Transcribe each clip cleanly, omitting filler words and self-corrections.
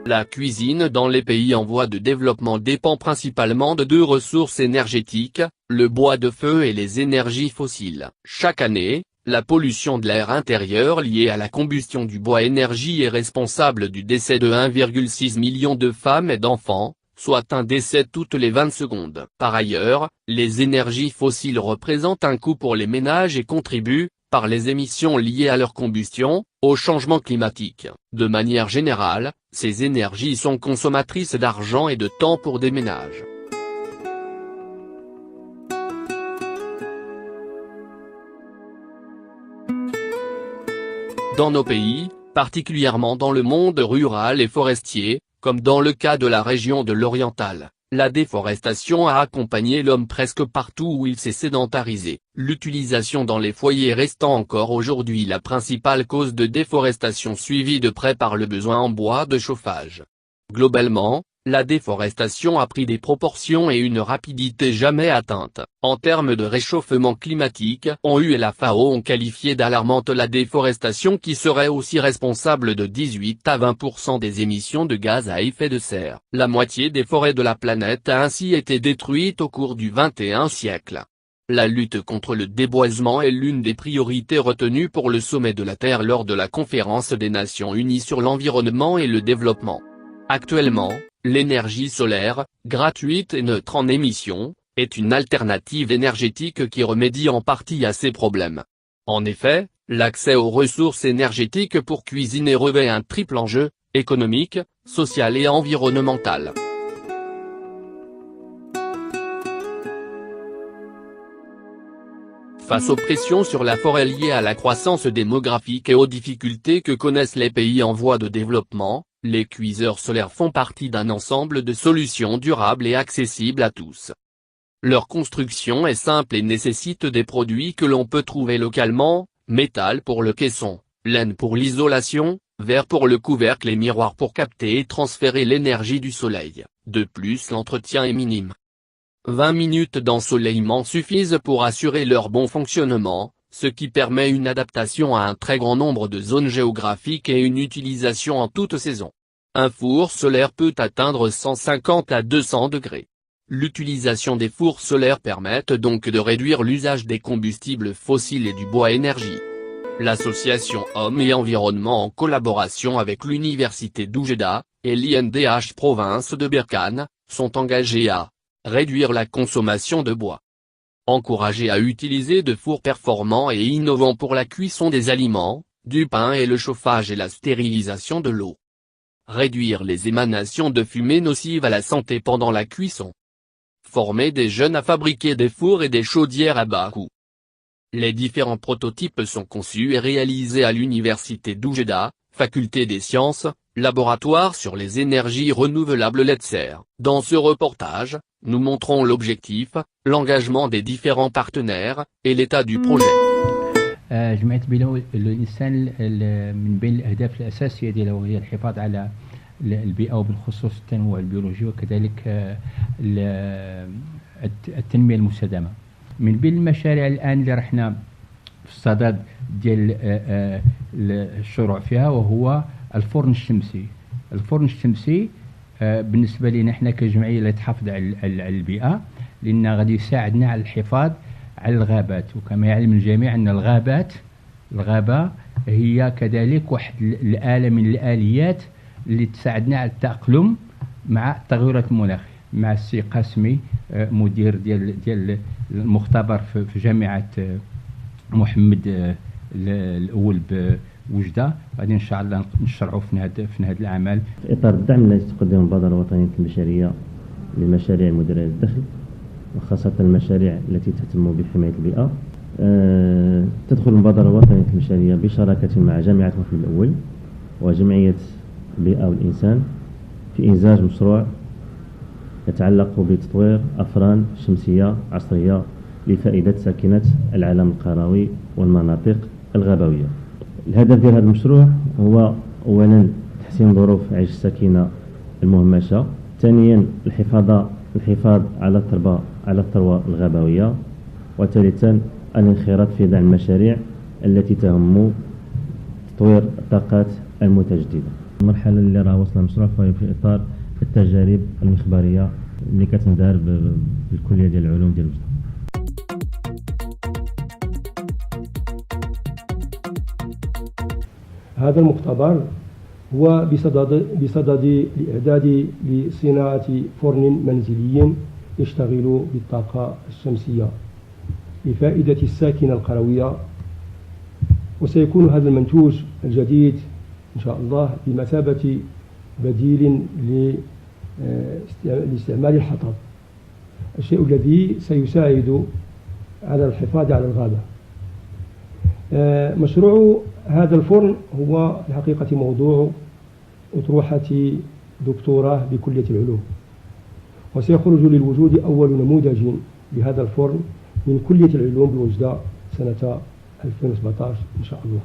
La cuisine dans les pays en voie de développement dépend principalement de deux ressources énergétiques, le bois de feu et les énergies fossiles. Chaque année, la pollution de l'air intérieur liée à la combustion du bois énergie est responsable du décès de 1,6 million de femmes et d'enfants, soit un décès toutes les 20 secondes. Par ailleurs, les énergies fossiles représentent un coût pour les ménages et contribuent, par les émissions liées à leur combustion, au changement climatique. De manière générale, ces énergies sont consommatrices d'argent et de temps pour des ménages. Dans nos pays, particulièrement dans le monde rural et forestier, comme dans le cas de la région de l'Oriental, la déforestation a accompagné l'homme presque partout où il s'est sédentarisé. L'utilisation dans les foyers restant encore aujourd'hui la principale cause de déforestation suivie de près par le besoin en bois de chauffage. Globalement, la déforestation a pris des proportions et une rapidité jamais atteintes. En termes de réchauffement climatique, ONU et la FAO ont qualifié d'alarmante la déforestation qui serait aussi responsable de 18 à 20% des émissions de gaz à effet de serre. La moitié des forêts de la planète a ainsi été détruite au cours du XXIe siècle. La lutte contre le déboisement est l'une des priorités retenues pour le sommet de la Terre lors de la conférence des Nations Unies sur l'environnement et le développement. Actuellement, l'énergie solaire, gratuite et neutre en émissions, est une alternative énergétique qui remédie en partie à ces problèmes. En effet, l'accès aux ressources énergétiques pour cuisiner revêt un triple enjeu, économique, social et environnemental. Face aux pressions sur la forêt liées à la croissance démographique et aux difficultés que connaissent les pays en voie de développement, les cuiseurs solaires font partie d'un ensemble de solutions durables et accessibles à tous. Leur construction est simple et nécessite des produits que l'on peut trouver localement, métal pour le caisson, laine pour l'isolation, verre pour le couvercle et miroir pour capter et transférer l'énergie du soleil. De plus, l'entretien est minime. 20 minutes d'ensoleillement suffisent pour assurer leur bon fonctionnement, ce qui permet une adaptation à un très grand nombre de zones géographiques et une utilisation en toute saison. Un four solaire peut atteindre 150 à 200 degrés. L'utilisation des fours solaires permet donc de réduire l'usage des combustibles fossiles et du bois énergie. L'association Hommes et Environnement en collaboration avec l'Université d'Oujda, et l'INDH province de Berkane, sont engagés à réduire la consommation de bois. Encourager à utiliser de fours performants et innovants pour la cuisson des aliments, du pain et le chauffage et la stérilisation de l'eau. Réduire les émanations de fumée nocives à la santé pendant la cuisson. Former des jeunes à fabriquer des fours et des chaudières à bas coût. Les différents prototypes sont conçus et réalisés à l'Université d'Oujda, Faculté des Sciences, Laboratoire sur les énergies renouvelables LETSER. Dans ce reportage, nous montrons l'objectif, l'engagement des différents partenaires, et l'état du projet. جمعية بيلو الإنسان من بين الأهداف الأساسية ديالها هي الحفاظ على البيئة وبالخصوص التنوع البيولوجي وكذلك التنمية المستدامة. من بين المشاريع الآن اللي رحنا في الصدد ديال الشروع فيها وهو الفرن الشمسي. الفرن الشمسي بالنسبة لنا احنا كجمعية اللي تحافظ على البيئة لأنه غادي يساعدنا على الحفاظ على الغابات، وكما يعلم الجميع أن الغابة هي كذلك واحد الآلة من الآليات اللي تساعدنا على التأقلم مع التغيرات المناخية. مع السي قاسمي مدير ديال المختبر في جامعة محمد الأول بوجدة، غادي إن شاء الله نشرعوا في هذا العمل. في إطار الدعم الذي تقدم المبادرة الوطنية البشرية للمشاريع المديرة للدخل وخاصة المشاريع التي تهتم بحماية البيئة، تدخل المبادرة الوطنية البشرية بشراكة مع جامعة محمد الأول وجمعية البيئة والإنسان في إنجاز مشروع يتعلق بتطوير أفران شمسية عصرية لفائدة ساكنة العالم القروي والمناطق الغابوية. الهدف ديال هذا المشروع هو أولا تحسين ظروف عيش الساكنة المهمشة، ثانيا الحفاظ على الثروة الغابوية، وثالثا الانخراط في دعم المشاريع التي تهم تطوير الطاقات المتجددة. المرحلة اللي راه وصل المشروع فهي في إطار التجارب المخبرية اللي كتندار بالكلية ديال العلوم ديال وجدة. هذا المختبر هو بصدد الإعداد لصناعة فرن منزلي يشتغل بالطاقة الشمسية لفائدة الساكنة القروية، وسيكون هذا المنتوج الجديد إن شاء الله بمثابة بديل لاستعمال الحطب، الشيء الذي سيساعد على الحفاظ على الغابة. مشروع هذا الفرن هو في الحقيقة موضوع أطروحة دكتوراه بكلية العلوم، وسيخرج للوجود أول نموذج لهذا الفرن من كلية العلوم بوجدة سنة 2017 إن شاء الله.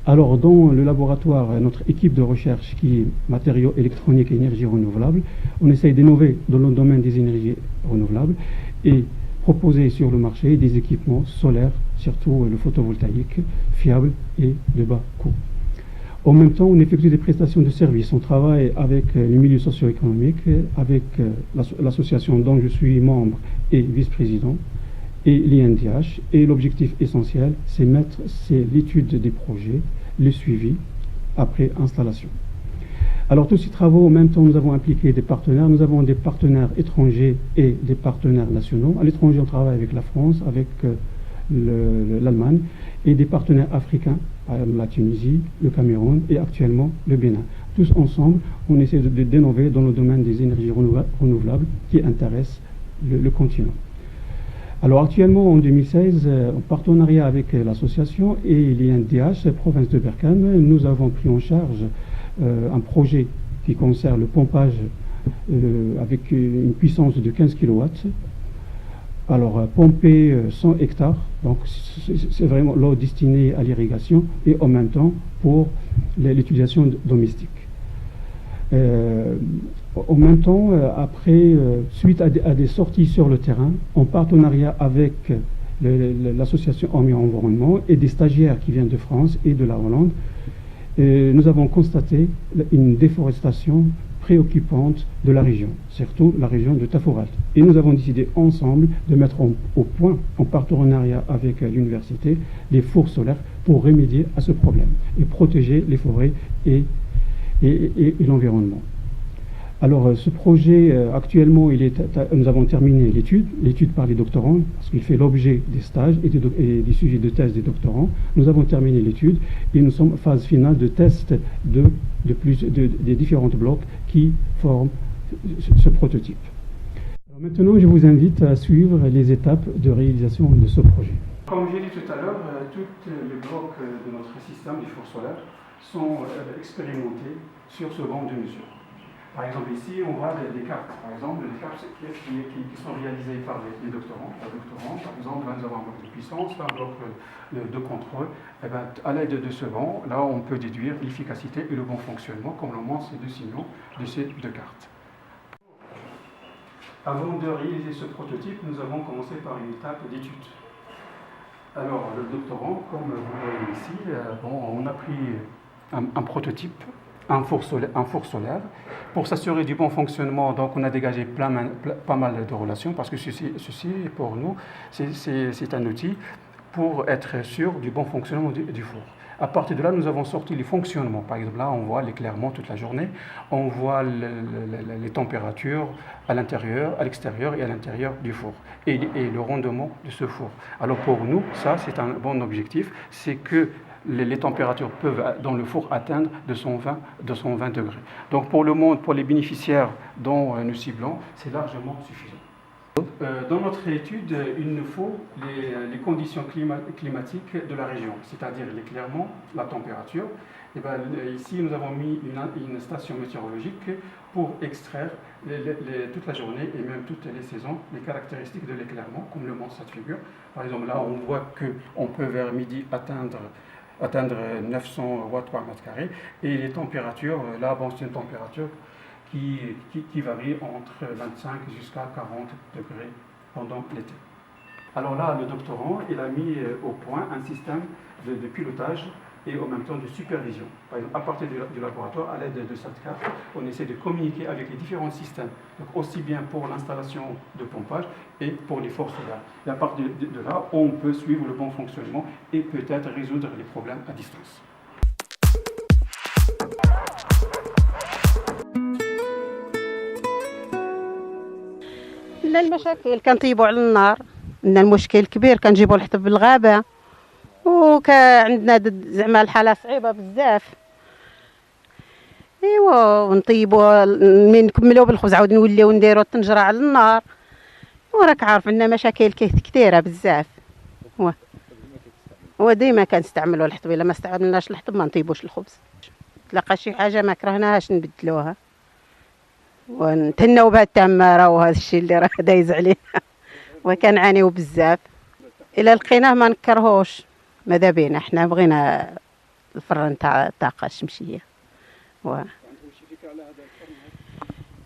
Alors, dans le laboratoire, notre équipe de recherche qui est matériaux électroniques et énergies renouvelables, on essaye d'innover dans le domaine des énergies renouvelables et proposer sur le marché des équipements solaires, surtout le photovoltaïque, fiables et de bas coût. En même temps, on effectue des prestations de services. On travaille avec le milieu socio-économique, avec l'association dont je suis membre et vice-président, et l'INDH. Et l'objectif essentiel, c'est l'étude des projets, le suivi après installation. Alors tous ces travaux, en même temps, nous avons impliqué des partenaires. Nous avons des partenaires étrangers et des partenaires nationaux. À l'étranger, on travaille avec la France, avec l'Allemagne, et des partenaires africains, par exemple la Tunisie, le Cameroun et actuellement le Bénin. Tous ensemble, on essaie d'innover dans le domaine des énergies renouvelables qui intéressent le continent. Alors actuellement, en 2016, en partenariat avec l'association et l'INDH, province de Berkane, nous avons pris en charge un projet qui concerne le pompage avec une puissance de 15 kW. Alors, pomper 100 hectares, donc c'est vraiment l'eau destinée à l'irrigation et en même temps pour l'utilisation domestique. En même temps, après, suite à des sorties sur le terrain, en partenariat avec l'association Environnement et des stagiaires qui viennent de France et de la Hollande, nous avons constaté une déforestation préoccupante de la région, surtout la région de Tafouralt. Et nous avons décidé ensemble de mettre au point, en partenariat avec l'université, des fours solaires pour remédier à ce problème et protéger les forêts et l'environnement. Alors ce projet, actuellement, nous avons terminé l'étude par les doctorants, parce qu'il fait l'objet des stages et des sujets de thèse des doctorants. Nous avons terminé l'étude et nous sommes en phase finale de test des différents blocs qui forment ce prototype. Alors maintenant, je vous invite à suivre les étapes de réalisation de ce projet. Comme j'ai dit tout à l'heure, tous les blocs de notre système des fours solaires sont expérimentés sur ce banc de mesure. Par exemple, ici, on voit des cartes. Par exemple, des cartes qui sont réalisées par les doctorants. Par exemple, là, nous avons un bloc de puissance, un bloc de contrôle. Et bien, à l'aide de ce banc, là, on peut déduire l'efficacité et le bon fonctionnement, comme le montrent ces deux signaux de ces deux cartes. Avant de réaliser ce prototype, nous avons commencé par une étape d'étude. Alors, le doctorant, comme vous voyez ici, on a pris un prototype, un four solaire. Pour s'assurer du bon fonctionnement, donc on a dégagé pas mal de relations, parce que ceci pour nous, c'est un outil pour être sûr du bon fonctionnement du four. À partir de là, nous avons sorti les fonctionnements. Par exemple, là, on voit l'éclairement toute la journée, on voit les températures à l'intérieur, à l'extérieur et à l'intérieur du four, et le rendement de ce four. Alors pour nous, ça, c'est un bon objectif, c'est que les températures peuvent dans le four atteindre 220 degrés. Donc pour le monde, pour les bénéficiaires dont nous ciblons, c'est largement suffisant. Dans notre étude, il nous faut les conditions climatiques de la région, c'est-à-dire l'éclairement, la température. Et bien, ici, nous avons mis une station météorologique pour extraire toute la journée et même toutes les saisons les caractéristiques de l'éclairement, comme le montre cette figure. Par exemple, là, on voit qu'on peut vers midi atteindre 900 watts par mètre carré, et les températures, là, c'est une température qui varie entre 25 jusqu'à 40 degrés pendant l'été. Alors là, le doctorant, il a mis au point un système de pilotage et en même temps de supervision. Par exemple, à partir du laboratoire, à l'aide de cette carte, on essaie de communiquer avec les différents systèmes, donc aussi bien pour l'installation de pompage et pour les forces solaires. Et à partir de là, on peut suivre le bon fonctionnement et peut-être résoudre les problèmes à distance. لا المشاكل كنطيبوا على النار. عندنا المشكل كبير كنجيبوا الحطب بالغابة وعندنا زعما الحالة صعيبة بزاف. ايوا ونطيبوا من نكملوا بالخبز عاود نوليو نديروا الطنجرة على النار. وراك عارف عندنا مشاكل كثيرة بزاف. وديما كنستعملوا الحطب، الا ما استعملناش الحطب ما نطيبوش الخبز. تلقى شي حاجة ما كرهناهاش نبدلوها ونتهناو بهاد التمارة وهذا الشيء اللي راه دايز علينا وكنعانيو بزاف. الا لقيناه ما نكرهوش، ماذا بينا حنا بغينا الفرن تاع الطاقة الشمسية.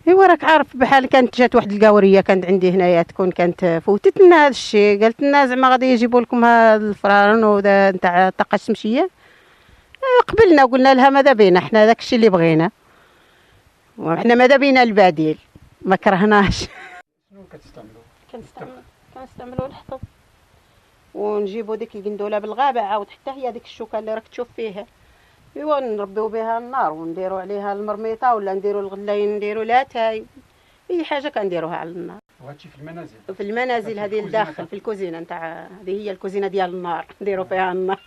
ايوا راك عارف بحال كانت جات واحد القاوريه كانت عندي هنايا تكون كانت فوتت لنا هذا الشيء، قالت لنا زعما غادي يجيبوا لكم هذا الفران وذا نتاع الطاقه الشمسيه. قبلنا وقلنا لها ماذا بينا حنا داك الشيء اللي بغينا وحنا ماذا بينا البديل ما كرهناش. شنو كتستعملوا؟ كنستعملوا الحطب ونجيبوا ديك القندوله بالغابه عاود حتى هي ديك الشوكه اللي راك تشوف فيها. ايوا نربيو بها النار ونديروا عليها المرميطه ولا نديروا الغلاين نديروا لاتاي، اي حاجه كنديروها على النار. وهادشي في المنازل؟ في المنازل هذه لداخل في الكوزينه نتاع هذه هي الكوزينه ديال النار نديروا فيها النار.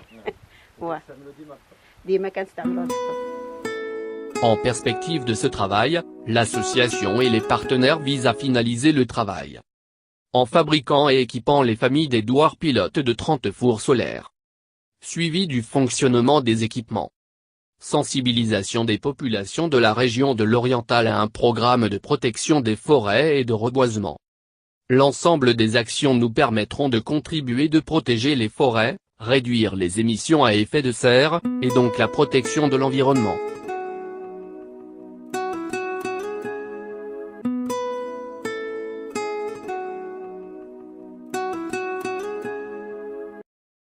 ديما كنستعملوا الحطب. En perspective de ce travail, l'association et les partenaires visent à finaliser le travail en fabriquant et équipant les familles des douars pilotes de 30 fours solaires. Suivi du fonctionnement des équipements. Sensibilisation des populations de la région de l'Oriental à un programme de protection des forêts et de reboisement. L'ensemble des actions nous permettront de contribuer de protéger les forêts, réduire les émissions à effet de serre, et donc la protection de l'environnement.